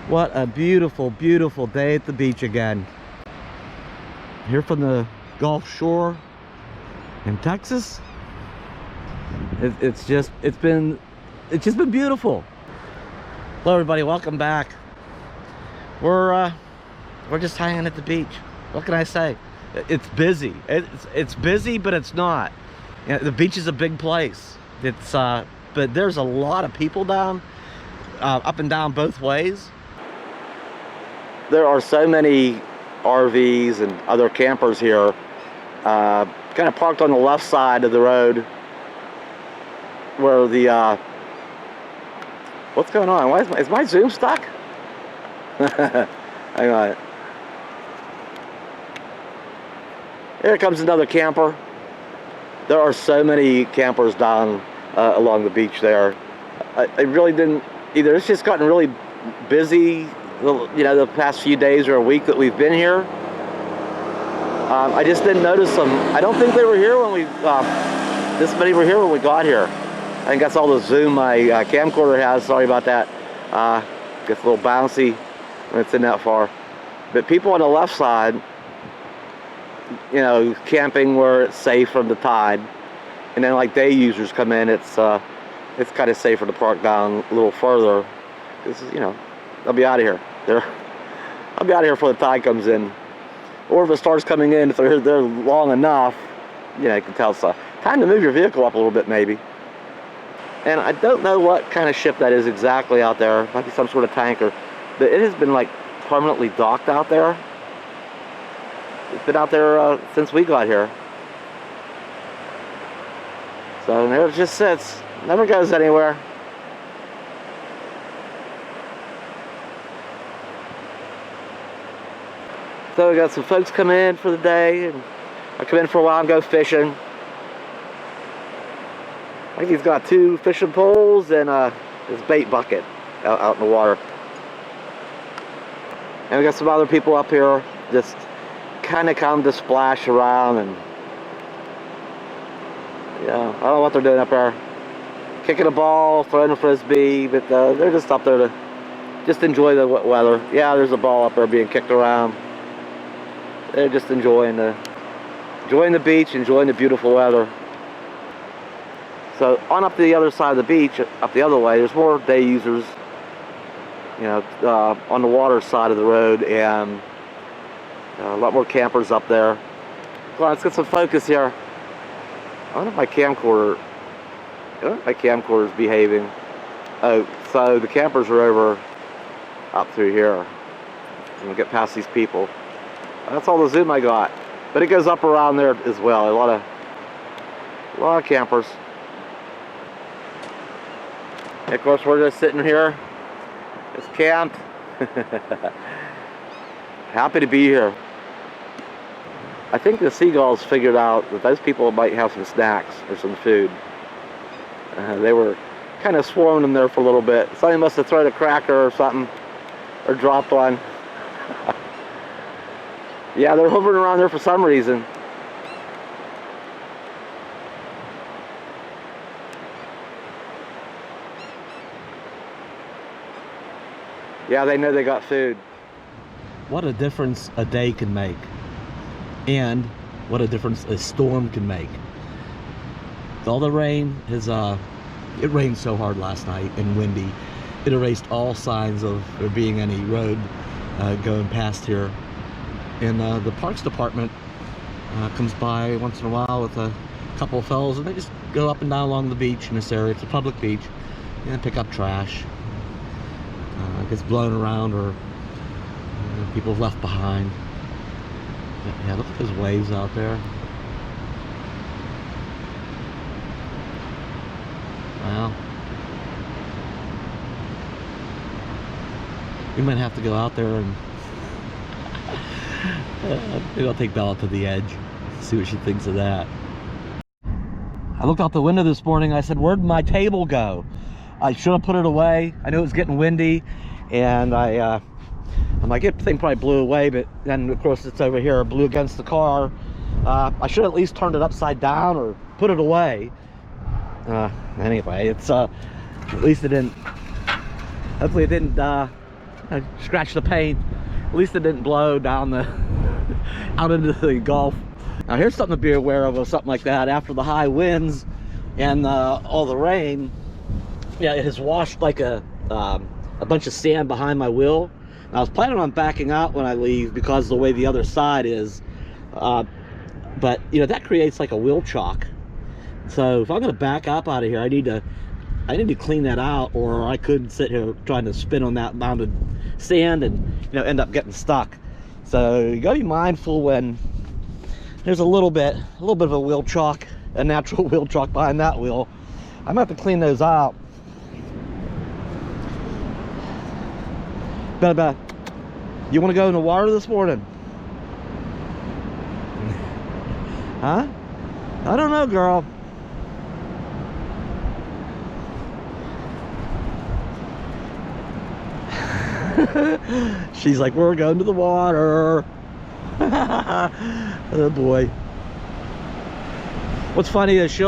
What a beautiful, beautiful day at the beach again. Here from the Gulf Shore in Texas. It's just been beautiful. Hello everybody, welcome back. We're just hanging at the beach. What can I say? It's busy. It's busy, but it's not. You know, the beach is a big place. But there's a lot of people down, up and down both ways. There are so many RVs and other campers here, kind of parked on the left side of the road where the, what's going on? Why is my Zoom stuck? Hang on. Here comes another camper. There are so many campers down along the beach there. I really didn't either. It's just gotten really busy, you know, the past few days or a week that we've been here. I just didn't notice them. I don't think they were here when we, this many were here when we got here. I think that's all the zoom my camcorder has. Sorry about that. Gets a little bouncy when it's in that far. But people on the left side, you know, camping where it's safe from the tide. And then like day users come in, it's kind of safer to park down a little further. Because, you know, I'll be out of here. I'll be out of here before the tide comes in. Or if it starts coming in, if they're there long enough, you know, you can tell it's time to move your vehicle up a little bit maybe. And I don't know what kind of ship that is exactly out there. It might be some sort of tanker. But it has been like permanently docked out there. It's been out there since we got here. So there it just sits. Never goes anywhere. So we got some folks come in for the day, and I come in for a while and go fishing. I think he's got 2 fishing poles and his bait bucket out in the water. And we got some other people up here just kind of come to splash around, and yeah, I don't know what they're doing up there. Kicking a ball, throwing a frisbee, but they're just up there to just enjoy the weather. Yeah, there's a ball up there being kicked around. They're just enjoying the beach, enjoying the beautiful weather. So on up to the other side of the beach, up the other way, there's more day users, you know, on the water side of the road, and a lot more campers up there. Come on, let's get some focus here. I wonder if my camcorder is behaving. Oh, so the campers are over up through here. And we'll get past these people. That's all the zoom I got. But it goes up around there as well. A lot of campers. And of course, we're just sitting here. It's camped. Happy to be here. I think the seagulls figured out that those people might have some snacks or some food. They were kind of swarming them there for a little bit. Somebody must have thrown a cracker or something, or dropped one. Yeah, they're hovering around there for some reason. Yeah, they know they got food. What a difference a day can make. And what a difference a storm can make. All the rain is, it rained so hard last night and windy. It erased all signs of there being any road going past here. And the Parks Department comes by once in a while with a couple of fellows, and they just go up and down along the beach in this area. It's a public beach, and pick up trash. It gets blown around, or people have left behind. Yeah, look at those waves out there. Wow. We might have to go out there and maybe I'll take Bella to the edge, see what she thinks of that. I looked out the window this morning. I said, where'd my table go? I should have put it away. I knew it was getting windy, and I'm like, the thing probably blew away, but then of course it's over here, blew against the car. I should have at least turned it upside down or put it away. Anyway, it's at least it didn't, hopefully it didn't I scratched the paint. At least it didn't blow down the out into the Gulf. Now here's something to be aware of something like that. After the high winds and all the rain, yeah, it has washed like a bunch of sand behind my wheel. And I was planning on backing out when I leave because of the way the other side is, but you know, that creates like a wheel chock. So if I'm going to back up out of here, I need to clean that out, or I could sit here trying to spin on that mounted sand and, you know, end up getting stuck. So you gotta be mindful when there's a little bit of a wheel chock, a natural wheel chock behind that wheel. I'm gonna have to clean those out. But you want to go in the water this morning? Huh? I don't know, girl. She's like, we're going to the water. Oh boy. What's funny is she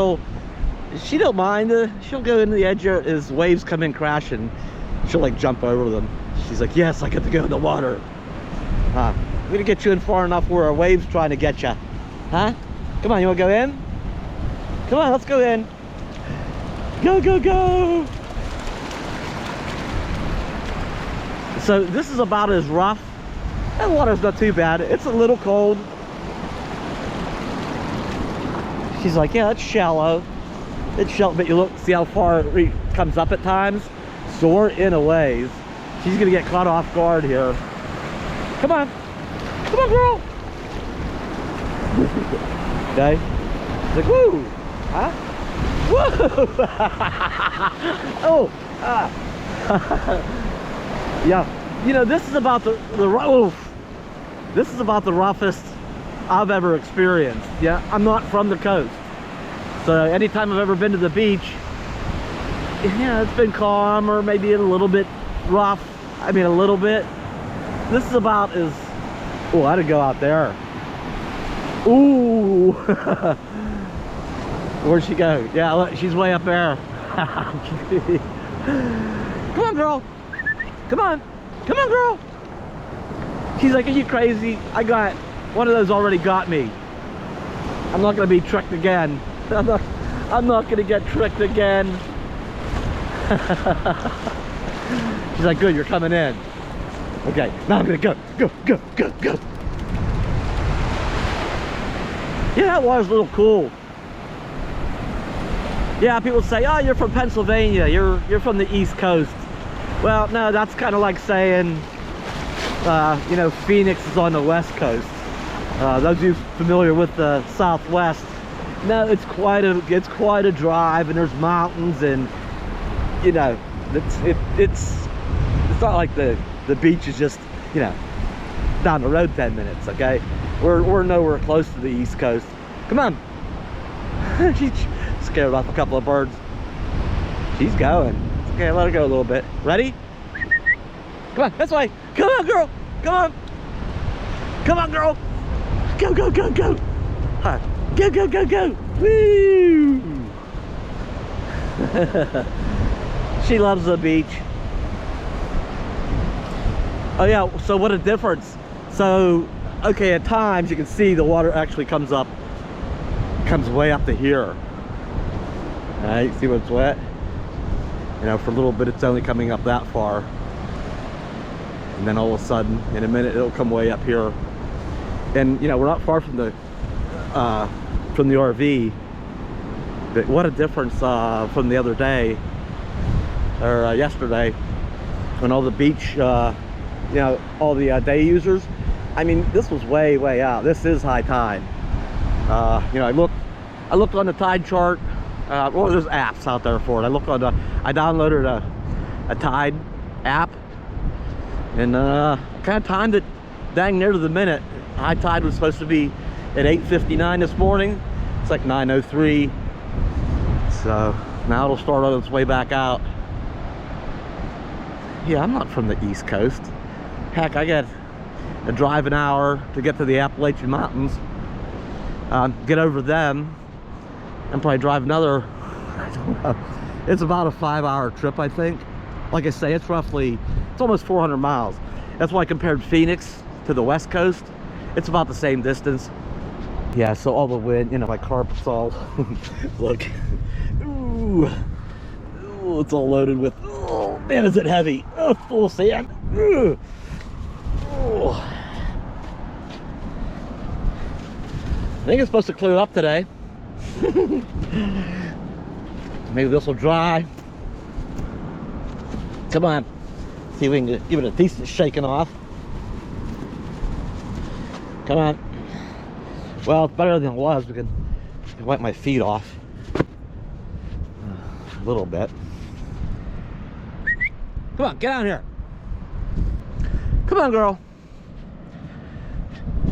don't mind. She'll go into the edge as waves come in crashing. She'll like jump over them. She's like, yes, I get to go in the water. We're gonna get you in far enough where a wave's trying to get you. Huh? Come on, you wanna go in? Come on, let's go in. Go, go, go. So this is about as rough. That water's not too bad. It's a little cold. She's like, yeah, it's shallow. It's shallow, but you look, see how far it comes up at times? So we're in a ways. She's gonna get caught off guard here. Come on. Come on, girl. Okay. She's like, woo. Huh? Woo. Oh. Yeah. You know, this is about this is about the roughest I've ever experienced. Yeah, I'm not from the coast. So anytime I've ever been to the beach, yeah, it's been calm or maybe a little bit rough. I mean, a little bit. This is about as, oh, I had to go out there. Ooh. Where'd she go? Yeah, look, she's way up there. Come on, girl. Come on. Come on, girl. She's like, are you crazy? I got, one of those already got me. I'm not going to be tricked again. I'm not going to get tricked again. She's like, good, you're coming in. Okay, now I'm gonna go. Yeah, that water's a little cool. Yeah, people say, oh, you're from Pennsylvania, you're from the East Coast. Well, no, that's kind of like saying, you know, Phoenix is on the West Coast. Those of you familiar with the Southwest, no, it's quite a drive, and there's mountains, and you know, it's not like the beach is just, you know, down the road 10 minutes. Okay, we're nowhere close to the East Coast. Come on. She scared off a couple of birds. She's going. Okay, let her go a little bit. Ready? Come on, this way. Come on, girl. Come on. Come on, girl. Go, go, go, go. Huh. Go, go, go, go. Woo. She loves the beach. Oh yeah, so what a difference. So, okay, at times you can see the water actually comes way up to here. All right, see what's wet? You know, for a little bit it's only coming up that far. And then all of a sudden, in a minute, it'll come way up here. And you know, we're not far from the RV. But what a difference from the other day, or yesterday, when all the beach, you know, all the day users. I mean, this was way out. This is high tide. You know, I looked on the tide chart. Well, there's apps out there for it. I downloaded a tide app, and kind of timed it dang near to the minute. High tide was supposed to be at 8:59 this morning. It's like 9:03. So now it'll start on its way back out. Yeah, I'm not from the East Coast. Heck, I got to drive an hour to get to the Appalachian Mountains, get over them, and probably drive another, I don't know, it's about a 5-hour trip, I think. Like I say, it's roughly It's almost 400 miles. That's why I compared Phoenix to the West Coast. It's about the same distance. Yeah, so all the wind, you know, my carpet's all, look. Ooh. Ooh, it's all loaded with, oh man, is it heavy. Oh, full of sand. Ooh. Oh. I think it's supposed to clear up today. Maybe this will dry. Come on. See if we can give it a decent shaking off. Come on. Well, it's better than it was. We can wipe my feet off a little bit. Come on, get out here. Come on, girl.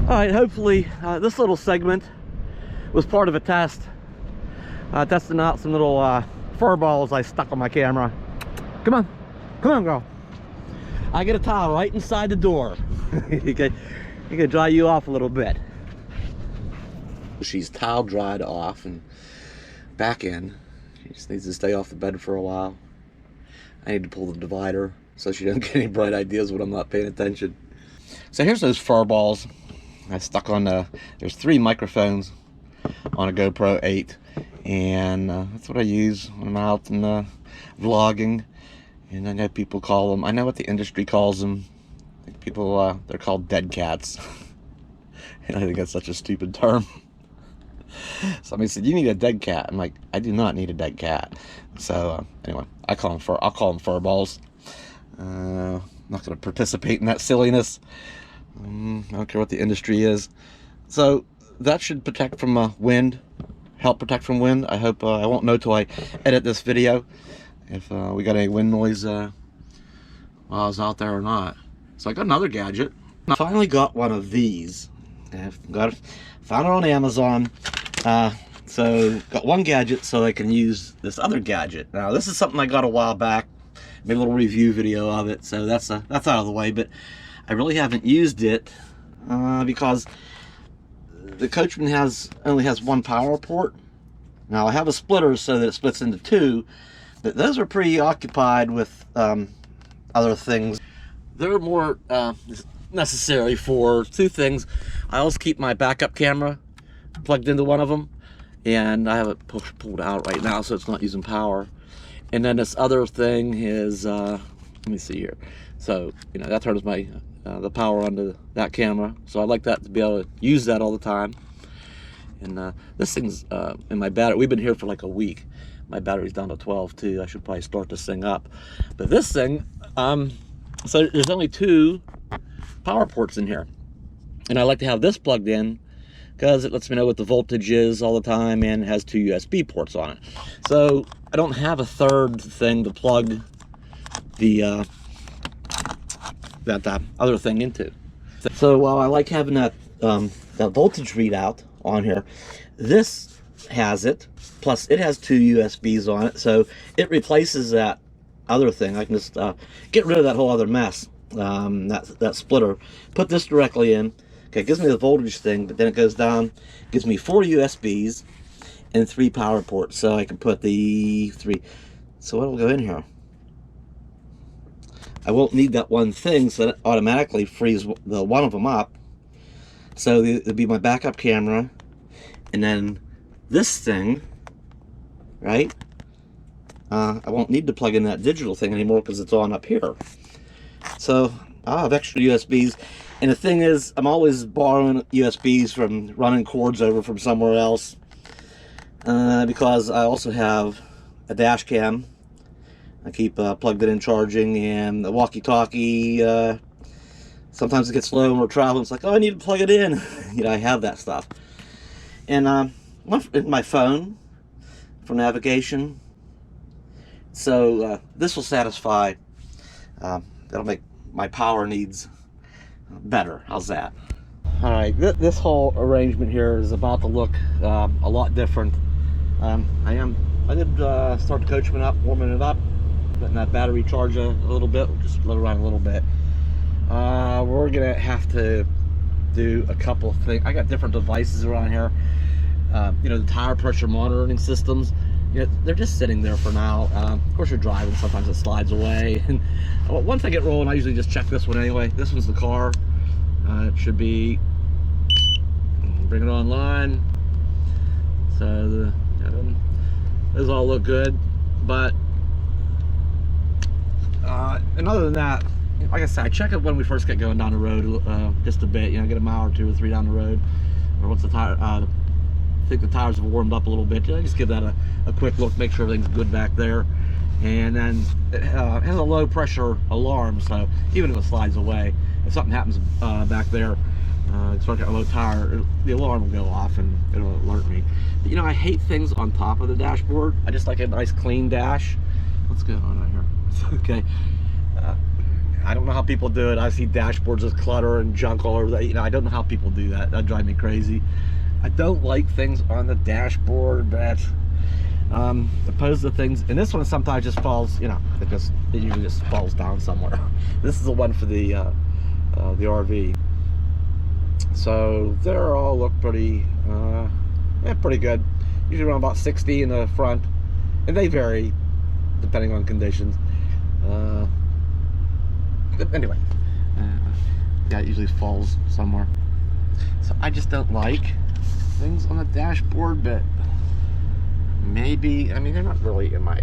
All right, hopefully this little segment was part of a test. Testing out some little fur balls I stuck on my camera. Come on. Come on, girl. I get a towel right inside the door. You can dry you off a little bit. She's towel dried off and back in. She just needs to stay off the bed for a while. I need to pull the divider so she doesn't get any bright ideas when I'm not paying attention. So here's those fur balls I stuck on there's 3 microphones on a GoPro 8, and that's what I use when I'm out and vlogging. And I know people call them, I know what the industry calls them. I think people, they're called dead cats. And I think that's such a stupid term. Somebody said, you need a dead cat. I'm like, I do not need a dead cat. So anyway, I'll call them fur balls. I'm not going to participate in that silliness. I don't care what the industry is. So that should protect from wind, help protect from wind. I hope I won't know till I edit this video if we got any wind noise while I was out there or not. So I got another gadget. I finally got one of these. Found it on Amazon. So got one gadget so I can use this other gadget. Now this is something I got a while back. Made a little review video of it, so that's out of the way. But I really haven't used it because the Coachman only has 1 power port. Now I have a splitter so that it splits into 2, but those are pretty occupied with other things. They're more necessary for 2 things. I always keep my backup camera plugged into one of them, and I have it pulled out right now so it's not using power. And then this other thing is, let me see here. So, you know, that turns my the power onto that camera. So I like that to be able to use that all the time. And this thing's in my battery. We've been here for like a week. My battery's down to 12 too. I should probably start this thing up. But this thing, so there's only 2 power ports in here. And I like to have this plugged in because it lets me know what the voltage is all the time, and it has 2 USB ports on it. So I don't have a third thing to plug the that other thing into. So while I like having that voltage readout on here, this has it. Plus it has 2 USBs on it, so it replaces that other thing. I can just get rid of that whole other mess, that splitter. Put this directly in. Okay, it gives me the voltage thing, but then it goes down, gives me 4 USBs and 3 power ports, so I can put the 3. So what will go in here? I won't need that one thing, so that automatically frees the one of them up. So it'll be my backup camera, and then this thing, right? I won't need to plug in that digital thing anymore because it's on up here. So I'll have extra USBs. And the thing is, I'm always borrowing USBs from running cords over from somewhere else, because I also have a dash cam. I keep plugged it in charging, and the walkie-talkie. Sometimes it gets slow when we're traveling. It's like, oh, I need to plug it in. You know, I have that stuff. And my phone for navigation. So this will satisfy. That'll make my power needs better. How's that? All right, this whole arrangement here is about to look a lot different. I did start the Coachman up, warming it up, letting that battery charge a little bit. We'll just let it run a little bit. We're gonna have to do a couple of things. I got different devices around here. You know, the tire pressure monitoring systems. you know, they're just sitting there for now. Of course, you're driving, sometimes it slides away. And once I get rolling, I usually just check this one anyway. This one's the car. It should be, bring it online. So those all look good, but and other than that, like I said, I check it when we first get going down the road, just a bit, you know, get a mile or 2 or 3 down the road, or once the tire, I think the tires have warmed up a little bit, you know, just give that a quick look, make sure everything's good back there. And then it has a low pressure alarm, so even if it slides away, if something happens back there, especially a low tire, the alarm will go off and it'll alert me. But, you know, I hate things on top of the dashboard. I just like a nice clean dash. What's going on right here? Okay. I don't know how people do it. I see dashboards with clutter and junk all over that. You know, I don't know how people do that. That drives me crazy. I don't like things on the dashboard, but opposed to things, and this one sometimes just falls, you know, it usually just falls down somewhere. This is the one for the RV. So they all look pretty, pretty good. Usually around about 60 in the front, and they vary depending on conditions. Anyway, yeah, it usually falls somewhere. So I just don't like things on the dashboard, but maybe, I mean, they're not really in my,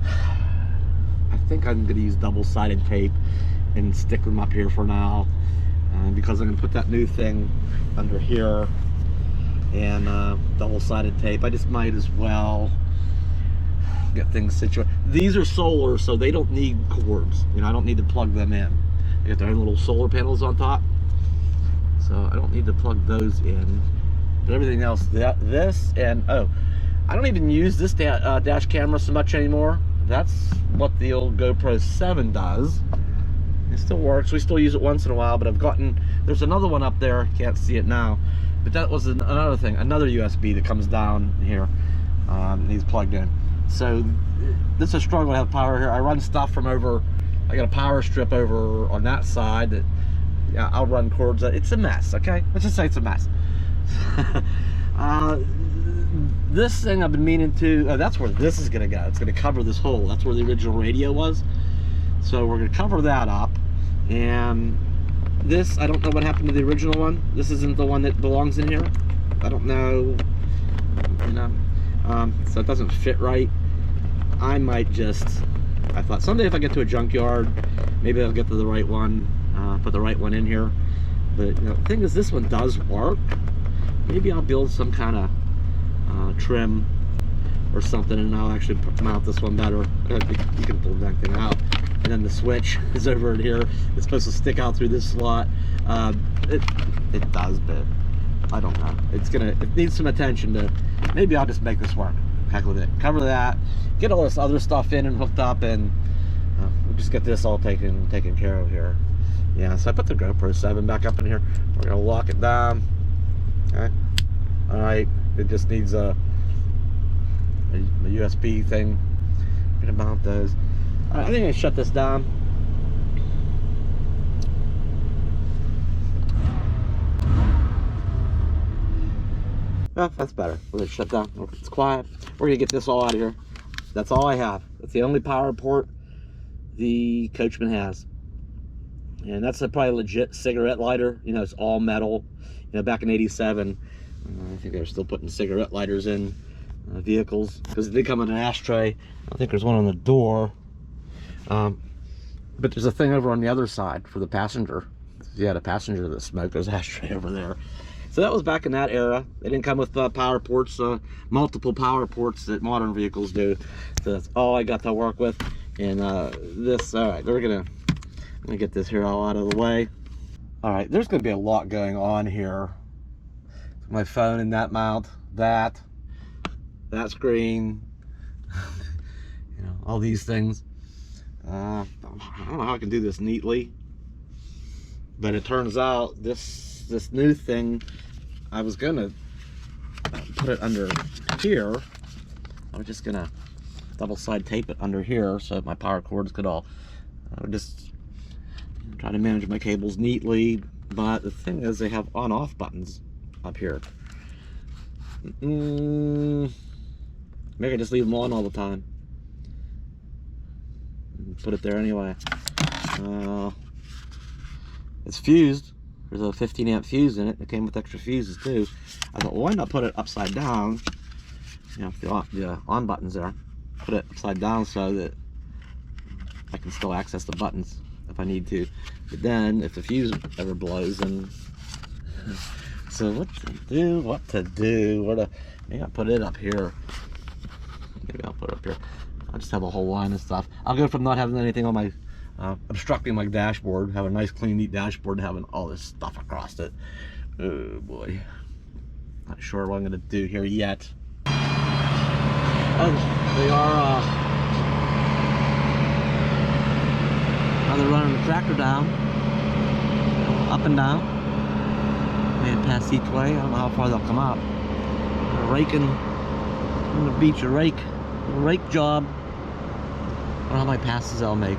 I think I'm going to use double-sided tape and stick them up here for now, because I'm going to put that new thing under here, and double-sided tape. I just might as well get things situated. These are solar, so they don't need cords. You know, I don't need to plug them in. They got their own little solar panels on top, so I don't need to plug those in. But everything else, this, and oh, I don't even use this dash camera so much anymore. That's what the old GoPro 7 does. It still works. We still use it once in a while, but I've gotten, there's another one up there, can't see it now, but that was another thing, another USB that comes down here, needs plugged in. So this is a struggle to have power here. I run stuff from over, I got a power strip over on that side that, yeah, I'll run cords. It's a mess, okay? Let's just say it's a mess. This thing I've been meaning to, that's where this is gonna go. It's gonna cover this hole. That's where the original radio was. So we're gonna cover that up. And this, I don't know what happened to the original one. This isn't the one that belongs in here. I don't know, you know. So it doesn't fit right. I might just, I thought someday if I get to a junkyard, maybe I'll get to the right one, put the right one in here. But you know, the thing is, this one does work. Maybe I'll build some kind of trim or something, and I'll actually mount this one better. You can pull that thing out. And then the switch is over in here. It's supposed to stick out through this slot. It does, but I don't know. It needs some attention to, maybe I'll just make this work. Heck with it. Cover that, get all this other stuff in and hooked up, and we'll just get this all taken care of here. Yeah, so I put the GoPro 7 back up in here. We're gonna lock it down. Okay. All right. It just needs a USB thing. I'm gonna mount those. All right, I think I shut this down. Well, that's better. We're gonna shut down. It's quiet. We're gonna get this all out of here. That's all I have. That's the only power port the Coachman has. And that's a probably legit cigarette lighter. You know, it's all metal. You know, back in '87, I think they were still putting cigarette lighters in vehicles, because they come in an ashtray. I think there's one on the door. But there's a thing over on the other side for the passenger. Yeah, the passenger that smoked, there's an ashtray over there. So that was back in that era. They didn't come with power ports, multiple power ports that modern vehicles do. So that's all I got to work with. And this, all right, I'm gonna get this here all out of the way. All right, there's gonna be a lot going on here. My phone in that mount, that screen, you know, all these things. I don't know how I can do this neatly, but it turns out this new thing, I was gonna put it under here. I was just gonna double side tape it under here so my power cords could all, I would just try to manage my cables neatly. But the thing is, they have on-off buttons up here. Maybe I just leave them on all the time. Put it there anyway. It's fused. There's a 15 amp fuse in it. It came with extra fuses too. I thought, well, why not put it upside down? You know, the on buttons there. Put it upside down so that I can still access the buttons if I need to. But then, if the fuse ever blows, then so what to do? What to do? Where to? Maybe I'll put it up here. Maybe I'll put it up here. I'll just have a whole line of stuff. I'll go from not having anything on my obstructing my dashboard, have a nice, clean, neat dashboard, to having all this stuff across it. Oh boy, not sure what I'm gonna do here yet. Oh, they are. Now they're running the tractor down, up and down. And past each way. I don't know how far they'll come up. They're raking on the beach. A rake job. I don't know how many passes I'll make.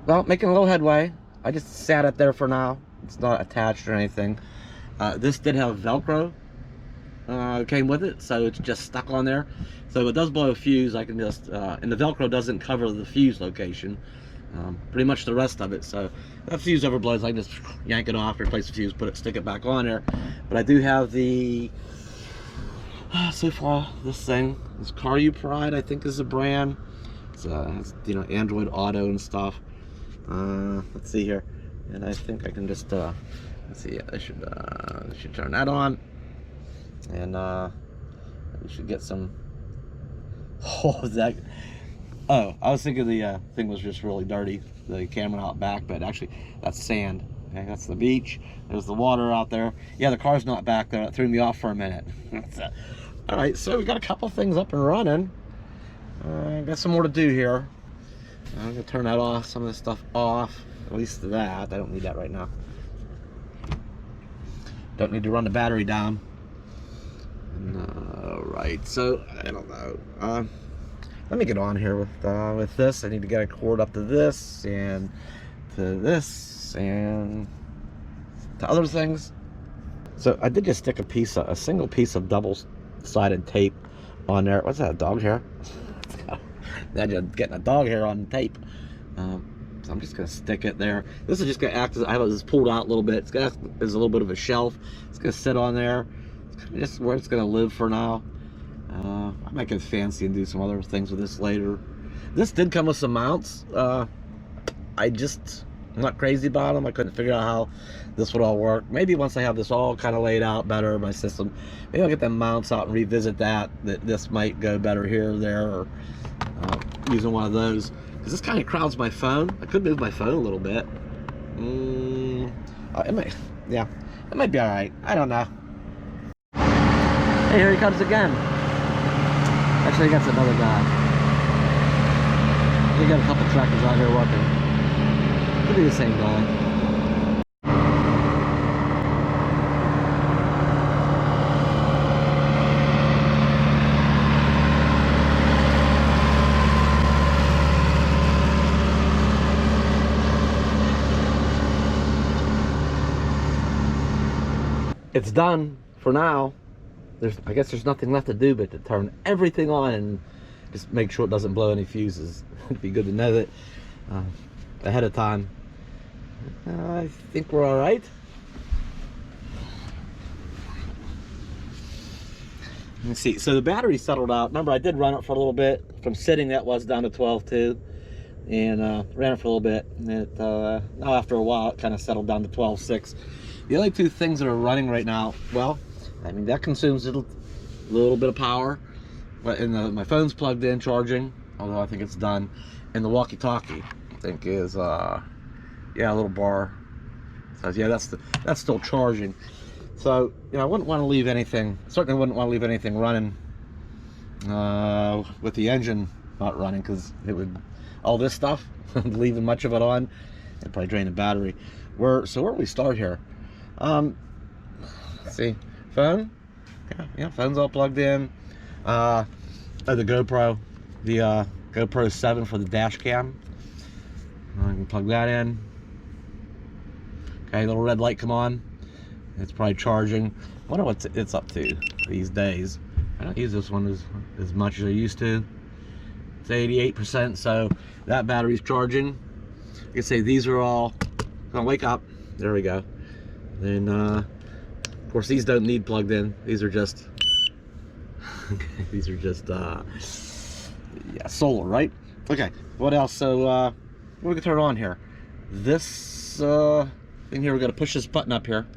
Well, making a little headway. I just sat it there for now. It's not attached or anything. This did have Velcro. Came with it, so it's just stuck on there. So if it does blow a fuse, I can just, and the Velcro doesn't cover the fuse location. Pretty much the rest of it. So if that fuse ever blows, I can just yank it off, replace the fuse, stick it back on there. But I do have the, so far, this thing, this Car Pride, I think is the brand. It's you know, Android Auto and stuff. Let's see here, and I think I can just let's see. I should turn that on, and we should get some. Oh, is that? Oh, I was thinking the thing was just really dirty, the camera out back, but actually that's sand. Okay, that's the beach. There's the water out there. Yeah, the car's not back there. It threw me off for a minute. All right, so we got a couple things up and running. Got some more to do here. I'm gonna turn that off, some of this stuff off, at least that. I don't need that right now. Don't need to run the battery down. Right, so I don't know. Let me get on here with this. I need to get a cord up to this and to this and to other things. So I did just stick a single piece of double-sided tape on there. What's that, a dog hair? Imagine getting a dog hair on tape. So I'm just gonna stick it there. This is just gonna act as, I have this pulled out a little bit. It's gonna act as a little bit of a shelf. It's gonna sit on there. It's just where it's gonna live for now. I might get fancy and do some other things with this later. This did come with some mounts. I'm not crazy about them. I couldn't figure out how this would all work. Maybe once I have this all kind of laid out better, my system, maybe I'll get them mounts out and revisit that this might go better here or there, or using one of those, because this kind of crowds my phone. I could move my phone a little bit. It might be all right. I don't know. Hey, here he comes again. Actually, that's another guy. We got a couple tractors out here working. Could be the same guy. It's done for now. I guess there's nothing left to do but to turn everything on and just make sure it doesn't blow any fuses. It'd be good to know that ahead of time. I think we're all right. Let's see. So the battery settled out. Remember, I did run it for a little bit. From sitting, that was down to 12.2, and ran it for a little bit. And now after a while, it kind of settled down to 12.6. The only two things that are running right now, well, I mean, that consumes a little bit of power, but my phone's plugged in, charging, although I think it's done, and the walkie-talkie, I think, is yeah, a little bar. So yeah, that's still charging. So you know, I wouldn't want to leave anything. Certainly wouldn't want to leave anything running with the engine not running, because it would, all this stuff, leaving much of it on, it'd probably drain the battery. So where do we start here? Let's see. Phone, yeah, phone's all plugged in. The GoPro, the GoPro 7 for the dash cam. I can plug that in. Okay, little red light come on. It's probably charging. I wonder what it's up to these days. I don't use this one as much as I used to. It's 88%, so that battery's charging. You can say these are all, oh, wake up. There we go. Then, of course, these don't need plugged in. These are just, these are just, yeah, solar, right? Okay, what else? So, we can turn on here. This thing here, we're gonna push this button up here.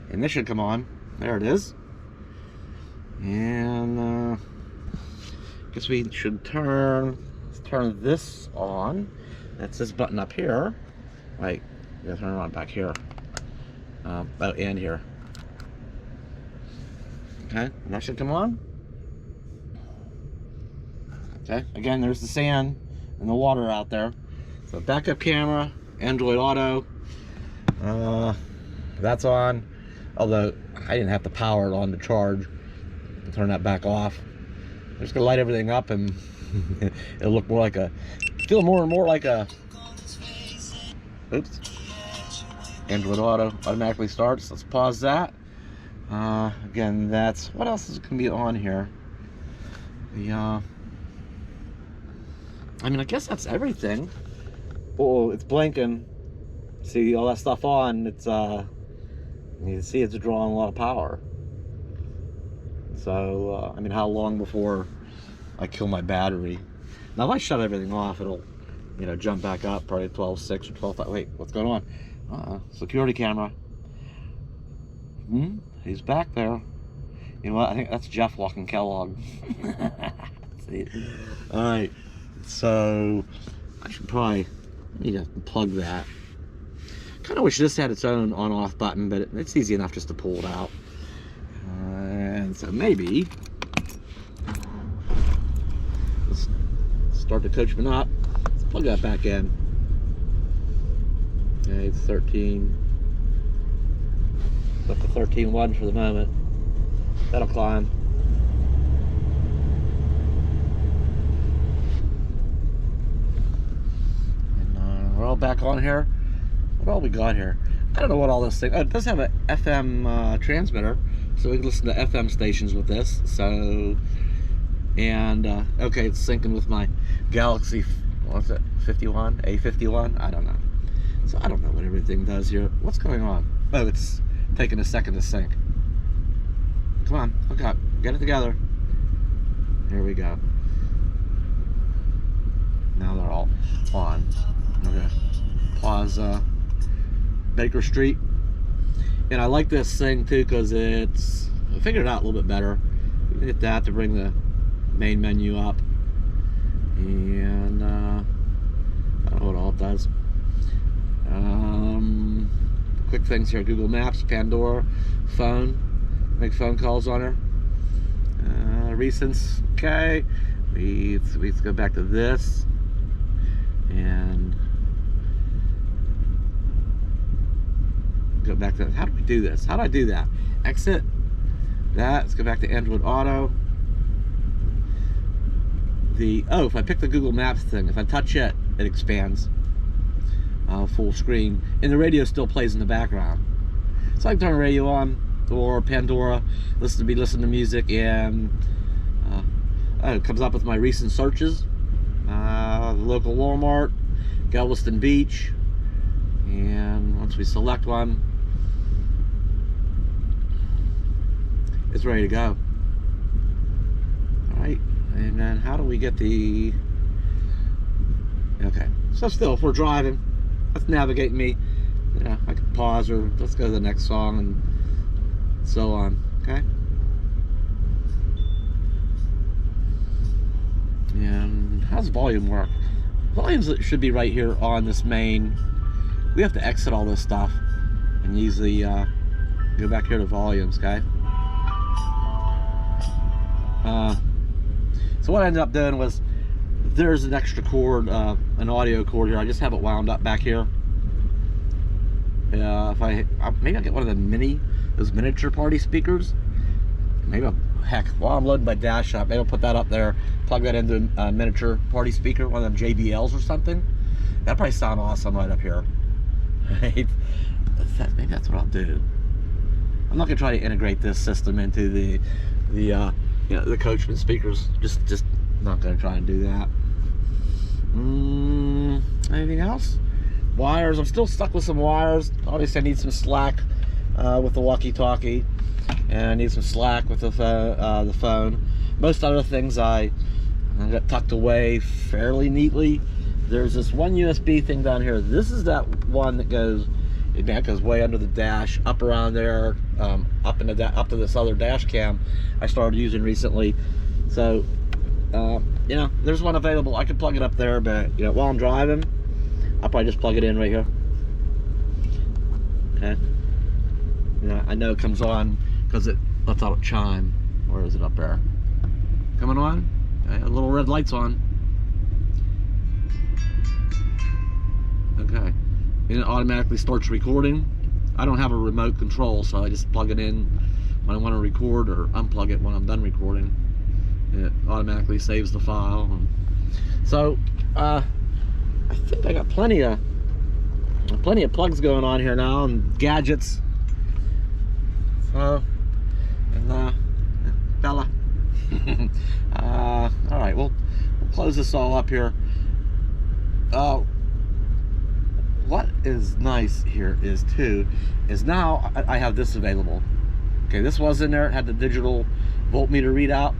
And this should come on. There it is. And guess we should let's turn this on. That's this button up here. Wait, we gotta turn it on back here. Oh, and here. Okay, and that should come on. Okay, again, there's the sand and the water out there. So backup camera, Android Auto. That's on. Although I didn't have to power it on to charge. I'll turn that back off. I'm just gonna light everything up and it'll look more like feel more and more like a, oops. Android Auto automatically starts. Let's pause that. Again, that's, what else is gonna be on here? I mean, I guess that's everything. Oh, it's blinking. See all that stuff on, it's you can see it's drawing a lot of power. So, I mean, how long before I kill my battery? Now, if I shut everything off, it'll, you know, jump back up, probably 12.6 or 12.5. Wait, what's going on? Security camera. He's back there. You know what? I think that's Jeff walking Kellogg. See? All right. So, I should probably need to plug that. Kind of wish this had its own on-off button, but it's easy enough just to pull it out. And so maybe let's start the Coachman up. Let's plug that back in. Okay, it's 13. Up to 13.1 for the moment. That'll climb. And we're all back on here. What all we got here? I don't know what all this thing. Oh, it does have an FM transmitter, so we can listen to FM stations with this. So, and okay, it's syncing with my Galaxy. What's it? 51, A51. I don't know. So I don't know what everything does here. What's going on? Oh, it's taking a second to sync. Come on, hook up, get it together. Here we go. Now they're all on. Okay, Plaza. Baker Street. And I like this thing too because I figured it out a little bit better. You can hit that to bring the main menu up. And I don't know what all it does. Quick things here: Google Maps, Pandora, phone, make phone calls on her. Recents, okay. Let's go back to this and go back to, how do we do this? How do I do that? Exit that. Let's go back to Android Auto. If I pick the Google Maps thing, if I touch it, it expands full screen, and the radio still plays in the background. So I can turn the radio on, or Pandora, listen to music, and it comes up with my recent searches. The local Walmart, Galveston Beach, and once we select one, it's ready to go. All right, and then how do we get the? Okay, so still, if we're driving, let's navigate me. You know, I can pause, or let's go to the next song, and so on. Okay. And how's volume work? Volumes should be right here on this main. We have to exit all this stuff and usually go back here to volumes, okay? So what I ended up doing was, there's an extra cord, an audio cord here. I just have it wound up back here. Maybe I'll get one of those miniature party speakers. Maybe heck, while I'm loading my dash up, maybe I'll put that up there, plug that into a miniature party speaker, one of them JBLs or something. That'd probably sound awesome right up here. Right? Maybe that's what I'll do. I'm not gonna try to integrate this system into the the Coachman speakers. Just not gonna try and do that. Anything else? Wires. I'm still stuck with some wires. Obviously, I need some slack with the walkie-talkie, and I need some slack with the phone. Most other things I got tucked away fairly neatly. There's this one USB thing down here. This is that one that goes way under the dash, up around there, up to this other dash cam I started using recently. So, there's one available. I could plug it up there, but while I'm driving, I'll probably just plug it in right here. Okay. I know it comes on because it lets out a chime. Where is it up there? Coming on? Okay, a little red light's on. Okay. And it automatically starts recording. I don't have a remote control, so I just plug it in when I want to record, or unplug it when I'm done recording. It automatically saves the file. So, I think I got plenty of plugs going on here now, and gadgets. So, and Bella. All right, we'll close this all up here. What is nice here is now I have this available. Okay, this was in there. It had the digital voltmeter readout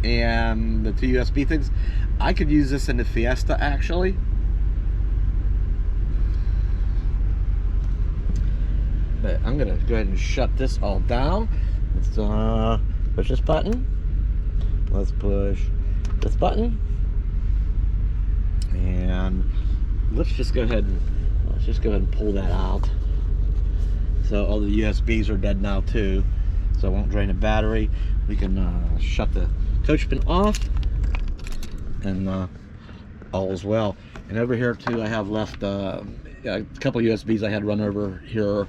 and the 2 USB things. I could use this in the Fiesta actually. But I'm gonna go ahead and shut this all down. Let's push this button. Let's push this button, and let's just go ahead and pull that out. So all the USBs are dead now too, so it won't drain the battery. We can shut the Coachman off, and all is well. And over here too, I have left a couple USBs I had run over here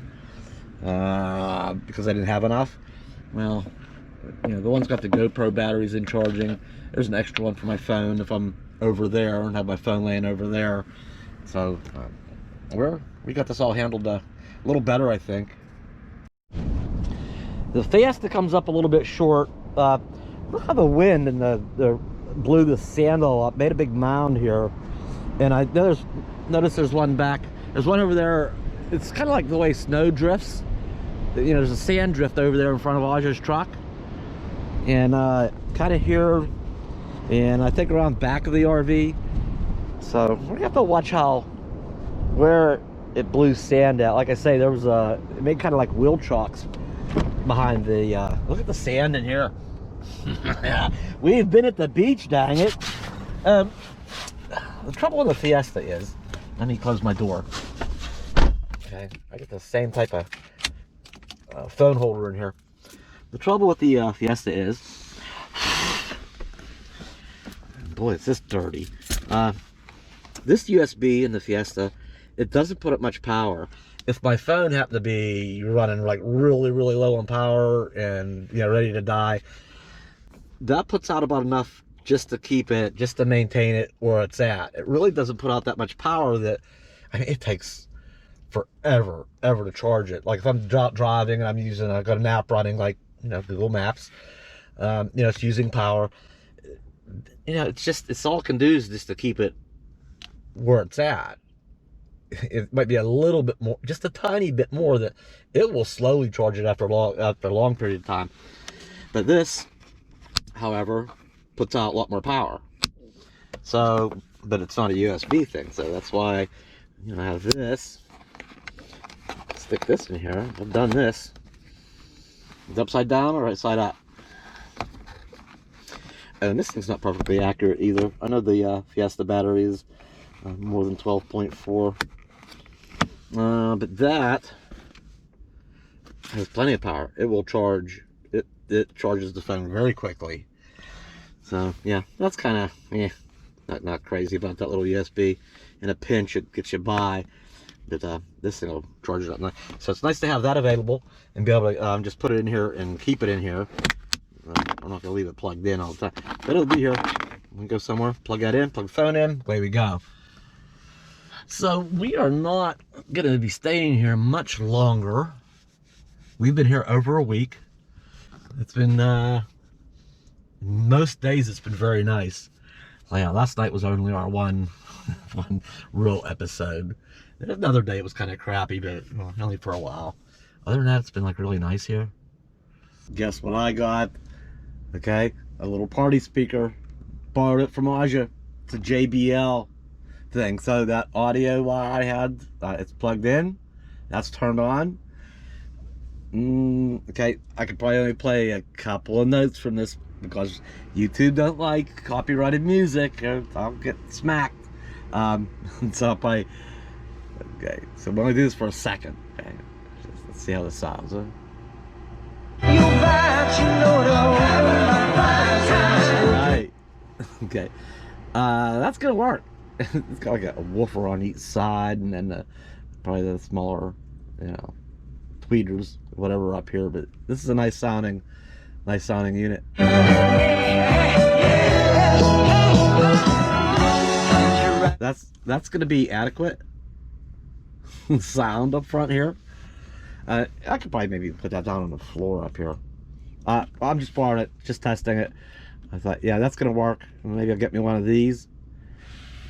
because I didn't have enough. Well, the one's got the GoPro batteries in charging. There's an extra one for my phone if I'm over there and have my phone laying over there. So we got this all handled a little better, I think. The Fiesta comes up a little bit short. Look how the wind and the blew the sand all up, made a big mound here. And I notice there's one back. There's one over there. It's kind of like the way snow drifts. There's a sand drift over there in front of Aja's truck. And kind of here, and I think around back of the RV. So we're gonna have to watch where it blew sand out. Like I say, there was it made kind of like wheel chalks behind the look at the sand in here. We've been at the beach, dang it. The trouble with the Fiesta is, let me close my door. Okay, I get the same type of phone holder in here. The trouble with the Fiesta is, boy, it's this dirty. This USB in the Fiesta, it doesn't put up much power. If my phone happened to be running like really, really low on power and ready to die, that puts out about enough just to maintain it where it's at. It really doesn't put out that much power that, it takes forever to charge it. Like if I'm driving and I've got an app running like Google Maps, it's using power. It's all it can do is just to keep it where it's at. It might be a little bit more, just a tiny bit more, that it will slowly charge it after a long period of time. But this, however, puts out a lot more power. So, but it's not a USB thing, so that's why I have this. Stick this in here. I've done this. It's upside down or right side up. And this thing's not perfectly accurate either. I know the Fiesta battery is more than 12.4. But that has plenty of power. It will charge. It charges the phone very quickly. So yeah, that's kind of not crazy about that little USB. In a pinch, it gets you by. But this thing will charge it up nice. So it's nice to have that available and be able to just put it in here and keep it in here. I'm not going to leave it plugged in all the time. But it'll be here. We go somewhere, plug that in, plug the phone in, away we go. So we are not going to be staying here much longer. We've been here over a week. It's been, most days it's been very nice. Yeah, last night was only our one real episode. Another day it was kind of crappy, but well, only for a while. Other than that, it's been like really nice here. Guess what I got? Okay, a little party speaker. Borrowed it from Aja. It's a JBL thing. So that audio wire I had, it's plugged in. That's turned on. Okay, I could probably only play a couple of notes from this because YouTube don't like copyrighted music, or I'll get smacked. So I'll probably, okay, so I'm only do this for a second. Okay, let's see how this sounds. Right. Okay. That's gonna work. It's got like a woofer on each side, and then probably the smaller, you know, tweeters, whatever up here. But this is a nice sounding unit. That's gonna be adequate sound up front here. I could probably maybe put that down on the floor up here. I'm just borrowing it, just testing it. I thought, yeah, that's gonna work. Maybe I'll get me one of these.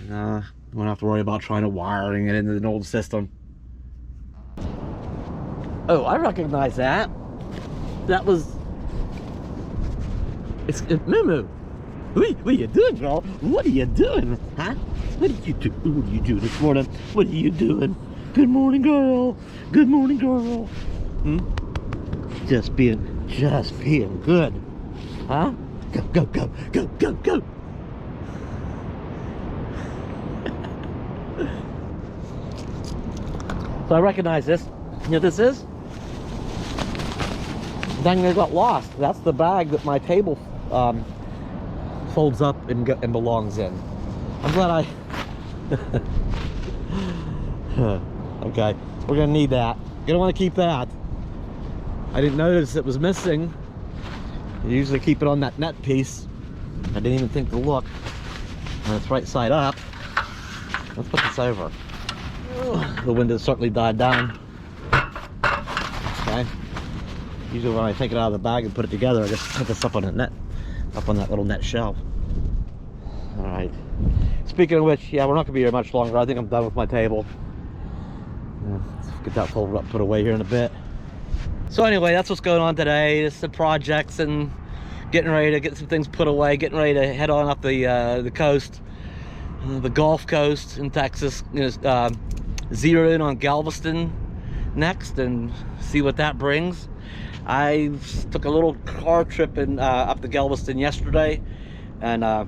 Won't have to worry about trying to wiring it into an old system. Oh, I recognize that. That was... It's Moo. What are you doing, girl? What are you doing, huh? What are you doing this morning? What are you doing? Good morning, girl. Good morning, girl. Hmm? Just being good. Huh? Go. So I recognize this. You know what this is? Dang, I got lost. That's the bag that my table folds up and belongs in. I'm glad I... Okay, we're gonna need that. You're gonna want to keep that. I didn't notice it was missing. You usually keep it on that net piece. I didn't even think to look. And it's right side up. Let's put this over. The window certainly died down. Okay. Usually when I take it out of the bag and put it together, I just put this up on the net, up on that little net shelf. All right. Speaking of which, yeah, we're not gonna be here much longer. I think I'm done with my table. Let's get that folded up, put away here in a bit. So anyway, that's what's going on today. Just the projects and getting ready to get some things put away, getting ready to head on up the coast, the Gulf Coast in Texas. You know, zero in on Galveston next and see what that brings. I took a little car trip up to Galveston yesterday, and I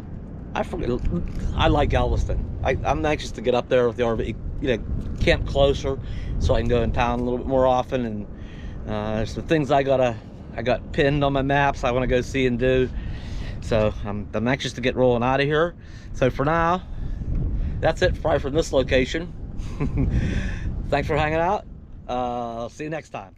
like Galveston. I'm anxious to get up there with the RV, you know, camp closer so I can go in town a little bit more often. And there's some things I got pinned on my maps I want to go see and do. So I'm anxious to get rolling out of here. So for now, that's it probably from this location. Thanks for hanging out. See you next time.